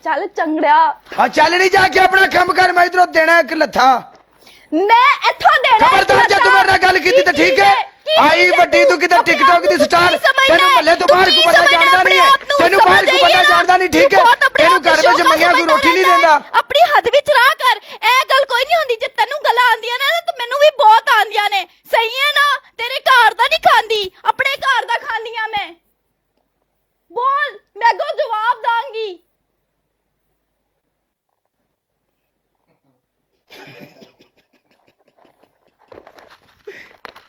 चल चंगड़िया हाँ चल नहीं जाके अपना कम कर, मैं इधरों देना एक लथा। मैं इथों देना खबरदार जे तू मेरे नाल गल कीती ते ठीक है। आई वड्डी तू किते टिकटॉक दी स्टार, तेनू मल्ले तो बाहर को बंदा जानदा नहीं है, तेनू बाहर को बंदा जानदा नहीं ठीक है। तेनू घर विच मंगिया कोई रोटी नहीं देंदा। अपनी हद विच रहा कर, ए गल कोई नहीं होंदी। जे तैनू गल्लां आंदियां ने ते मैनू भी बहुत आंदियां ने, सही है ना। तेरे घर दा नहीं खांदी, अपने घर दा खांदियां मैं। बोल, मैं अगों जवाब दांगी।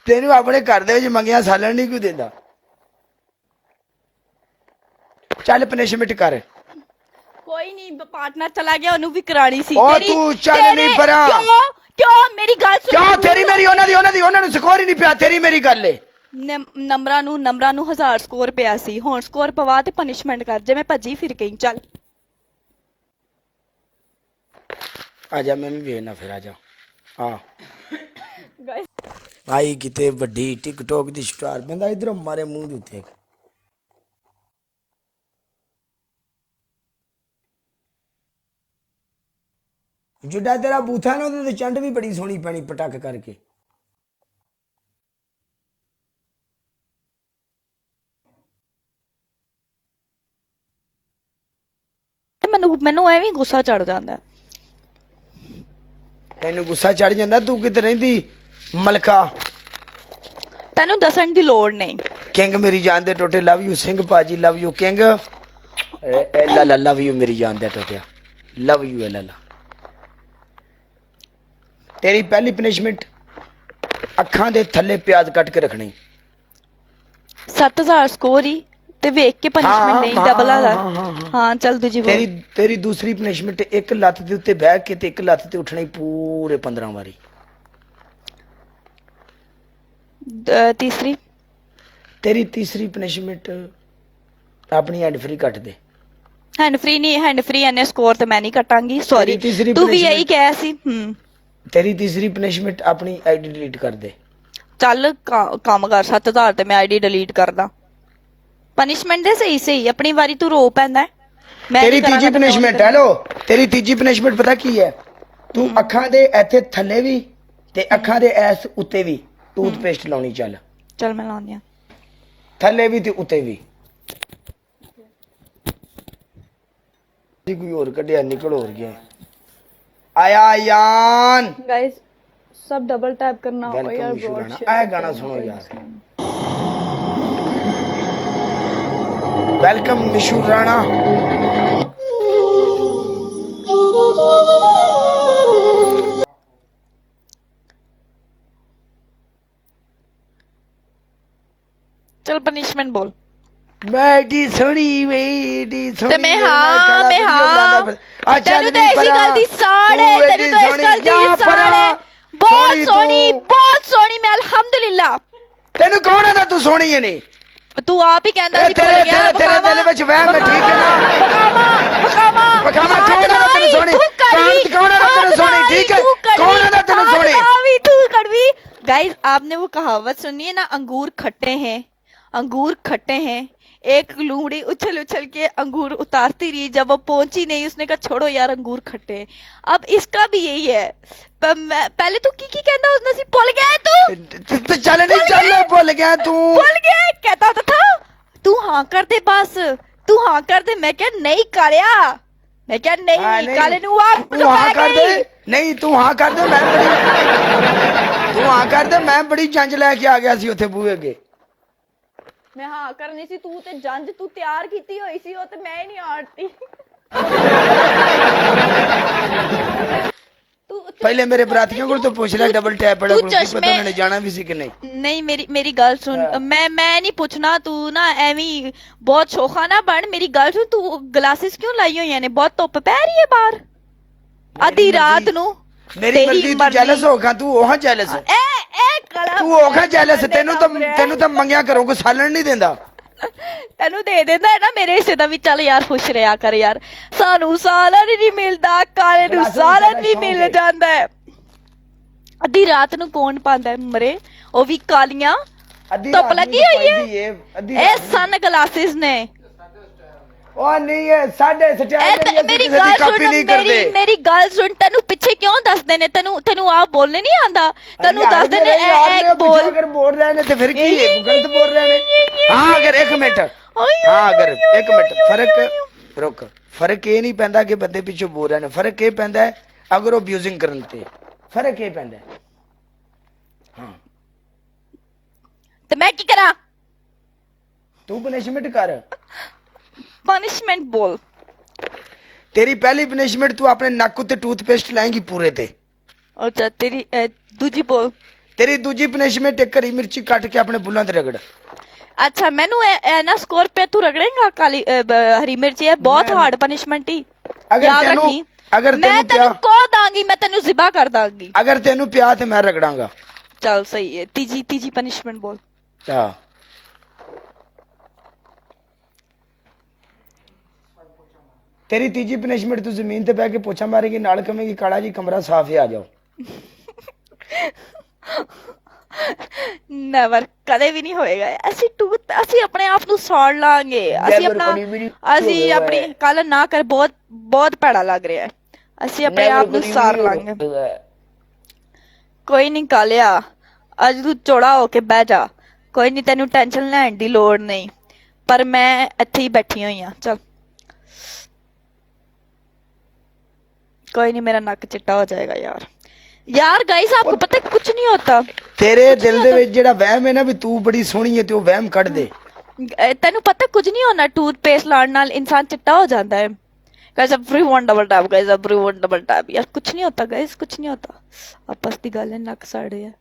तेनू अपने घर दे विच मंगिया सालन नहीं कोई देंदा। चल पनिशमेंट कर। कोई नहीं, पार्टनर चला गया, ओनू भी करानी सी। ओ तू चल नहीं परा। क्यों मेरी गल सुन। क्यों तेरी मेरी ओना दी स्कोर ही नहीं पिया, तेरी मेरी गल है। नंबरां नू 1000 स्कोर पिया सी, हुण स्कोर पवा ते पनिशमेंट कर। जे मैं भजी फिर गई, चल आजा मैं भी वेखना फिर आजा। हाँ आई किते वड्डी टिकटॉक दी स्टार, बंदा इधरों मारे मुंह दे उत्ते। जुड़ा तेरा बूथा ना ओदे ते चंड भी बड़ी सोहनी पैनी पटक करके। मैनू एवं गुस्सा चढ़ जाता है। तेनू गुस्सा चढ़ जाता, तू किते रहिंदी मलका। तेनू दसन दी लोड़ नहीं। किंग मेरी जान दे टोटे, लव यू सिंह पाजी, love you king. Lala love you मेरी जान दे टोटिया, लव यू लाला। तेरी पहली पनिशमेंट अखां दे थल्ले प्याज कट के रखनी। 7000 स्कोर ही ते वेख के पनिशमेंट नहीं, डबल हाँ चल दूजी तेरी तेरी दूसरी पनिशमेंट एक लत्त दे उत्ते बैठ के ते एक लत्त ते उठना पूरे 15 वारी। तीसरी तेरी तीसरी पनिशमेंट अपनी हैंड फ्री कट दे। हैंड फ्री नहीं, हैंड फ्री एने स्कोर ते मैं नहीं कटांगी, सॉरी। तू भी यही कह सी। तेरी तीसरी पनिशमेंट अपनी आईडी डिलीट कर दे। चल काम कर, 7000 ते मैं आईडी डिलीट करदा। पनिशमेंट दे सही सही, अपनी वारी तू रो पैंदा है। तेरी तीजी पनिशमेंट हेलो, तेरी तीजी पनिशमेंट पता की है? तू अखां दे इथे थल्ले भी ते अखां दे ऐस उत्ते भी टूथपेस्ट लाउनी। चल चल मैं लाउंदी हां, थल्ले भी ते उत्ते भी। कोई और कढ़िया निकल और गया। आया यान गाइस सब डबल टैप करना हो यार। आया गाना सुनो यार। वेलकम निशु राणा। चल पनिशमेंट बोल। बैठी सोनी वेडी सोनी। मैं तेनू तो ऐसी गलती साड़े, तेनू तो इस गलती साड़े। बहुत सोनी, बहुत सोनी। मैं अल्हम्दुलिल्लाह। तेनू कौन है तू सोनी है नहीं? तू आप ही कहंदा सी तेरे दिल विच वहम है, ठीक है ना? बकामा कौन है तेनू सोनी? कौन है तेनू सोनी? ठीक है, कौन है तेनू सोनी? तू कड़वी। गाइस आपने वो कहावत सुनी है ना, अंगूर खट्टे हैं, अंगूर खट्टे हैं। एक लूमड़ी उछल उछल के अंगूर उतारती रही, जब वो पहुंची नहीं उसने कहा छोड़ो यार अंगूर खट्टे। अब इसका भी यही है। पहले तू की कहता उसने सी भूल गया तू चल नहीं चल भूल गया तू भूल गया कहता होता था तू हाँ कर दे बस, तू हाँ कर दे। मैं क्या नहीं करया, मैं क्या नहीं काले नु तू हाँ कर दे। नहीं तू हाँ कर दे, मैं बड़ी तू हाँ कर दे। मैं बड़ी जंज लेके आ गया सी उथे बूहे अगे। मैं हाँ करनी सी, तू ते जंज तू तैयार कीती होई सी, ओ ते मैं नहीं आड़ती। पहले मेरे बरातियों को तो पूछ ले डबल टैप वाला, पता उन्होंने जाना भी सी कि नहीं। नहीं मेरी गल सुन। मैं नहीं पूछना, तू ना एवी बहुत शोखा ना बन। मेरी गल सुन, तू ग्लासेस क्यों लाई हुई ने? बहुत धुप पै रही है बाहर आधी रात नू। मेरी मर्जी, तू जेलस होगा, तू ओहा जेलस है, तू ओहा जेलस। तेनू तो मंगिया घरों को सालन नहीं देंदा। तेनू दे देंदा है ना मेरे हिस्से दा भी। चल यार खुश रहा कर यार, सानू सालन नहीं मिलदा, काले नू सालन भी मिल जांदा है। अद्धी रात नू कौन पांदा है मरे, ओ भी कालियां धुप लगी हुई है। ए सन ग्लासेस ने ਉਹ ਨਹੀਂ ਹੈ ਸਾਡੇ ਸਟਾਈਲ ਦੀ ਮੇਰੀ ਕਿਸੇ ਦੀ ਗੱਲ ਕਾਪੀ ਨਹੀਂ ਸੁਣ ਕਰਦੇ ਮੇਰੀ ਗੱਲ ਸੁਣ ਤੈਨੂੰ ਪਿੱਛੇ ਕਿਉਂ ਦੱਸਦੇ ਨੇ ਤੈਨੂੰ ਆਪ ਬੋਲਨੇ ਨਹੀਂ ਆਂਦਾ ਤੈਨੂੰ ਦੱਸਦੇ ਨੇ ਐ ਬੋਲ ਅਗਰ ਬੋਲ ਰਹੇ ਨੇ ਤੇ ਫਿਰ ਕੀ ਹੈ ਗਲਤ ਬੋਲ ਰਹੇ ਨੇ ਹਾਂ ਅਗਰ 1 ਮਿੰਟ ਹਾਂ ਅਗਰ 1 ਮਿੰਟ ਫਰਕ ਰੁਕ ਫਰਕ ਇਹ ਨਹੀਂ ਪੈਂਦਾ ਕਿ ਬੰਦੇ ਪਿੱਛੇ ਬੋਲ ਰਹੇ ਨੇ ਫਰਕ ਇਹ ਪੈਂਦਾ ਹੈ ਅਗਰ ਉਹ ਅਬਿਊਜ਼ਿੰਗ ਕਰਨ ਤੇ ਫਰਕ ਇਹ ਪੈਂਦਾ ਹਾਂ ਤੇ ਮੈਂ ਕੀ ਕਰਾਂ ਤੂੰ ਪਨਿਸ਼ਮੈਂਟ ਕਰ ਪਨਿਸ਼ਮੈਂਟ ਬੋਲ ਤੇਰੀ ਪਹਿਲੀ ਪਨਿਸ਼ਮੈਂਟ ਤੂੰ ਆਪਣੇ ਨੱਕ ਉੱਤੇ ਟੂਥਪੇਸਟ ਲਾਏਂਗੀ ਪੂਰੇ ਤੇ ਅੱਛਾ ਤੇਰੀ ਦੂਜੀ ਬੋਲ ਤੇਰੀ ਦੂਜੀ ਪਨਿਸ਼ਮੈਂਟ ਇੱਕ ਹਰੀ ਮਿਰਚੀ ਕੱਟ ਕੇ ਆਪਣੇ ਬੁੱਲਾਂ ਤੇ ਰਗੜ अच्छा मैनू ना स्कोर पे तू रगड़ेगा काली हरी मिर्ची है बहुत हार्ड पनिशमेंट ही याद रखी अगर मैं तेनू को दांगी मैं तेनू जिबा कर दांगी अगर तेनू प्या ते मैं रगड़ांगा चल सही है तीजी पनिशमेंट बोल हां तेरी तीजी पनिशमेंट तू जमीन ते बैठ के पोछा मारेगी नाल कहेगी काला जी कमरा साफ है आ जाओ ਨੈਵਰ ਕਦੇ ਵੀ ਨਹੀਂ ਹੋਏਗਾ ਅਸੀਂ ਆਪਣੇ ਆਪ ਨੂੰ ਸਾੜ ਲਾਂਗੇ ਅਸੀਂ ਆਪਣੀ ਕੱਲ ਨਾ ਕਰ ਬਹੁਤ ਭੈੜਾ ਲੱਗ ਰਿਹਾ ਹੈ ਅਸੀਂ ਆਪਣੇ ਆਪ ਨੂੰ ਸਾੜ ਲਾਂਗੇ ਕੋਈ ਨਹੀਂ ਕਾਲਿਆ ਅੱਜ ਤੂੰ ਚੌੜਾ ਹੋ ਕੇ ਬਹਿ ਜਾ ਕੋਈ ਨਹੀਂ ਤੈਨੂੰ ਟੈਨਸ਼ਨ ਲੈਣ ਦੀ ਲੋੜ ਨਹੀਂ ਪਰ ਮੈਂ ਇੱਥੇ ਹੀ ਬੈਠੀ ਹੋਈ ਆ ਚਲ कोई नहीं मेरा नक चिट्टा हो जाएगा यार गाइस आपको पता है कुछ नहीं होता तेरे दिल दे विच जेड़ा वहम है ना भी तू बड़ी सोहनी है ते ओ वहम कढ दे तेनू पता कुछ नहीं होना टूथपेस्ट लाने नाल इंसान चिट्टा हो जाता है guys everyone double tap guys everyone double tap यार कुछ नहीं होता गाइस कुछ नहीं होता आपस दी गल है नक साड़े है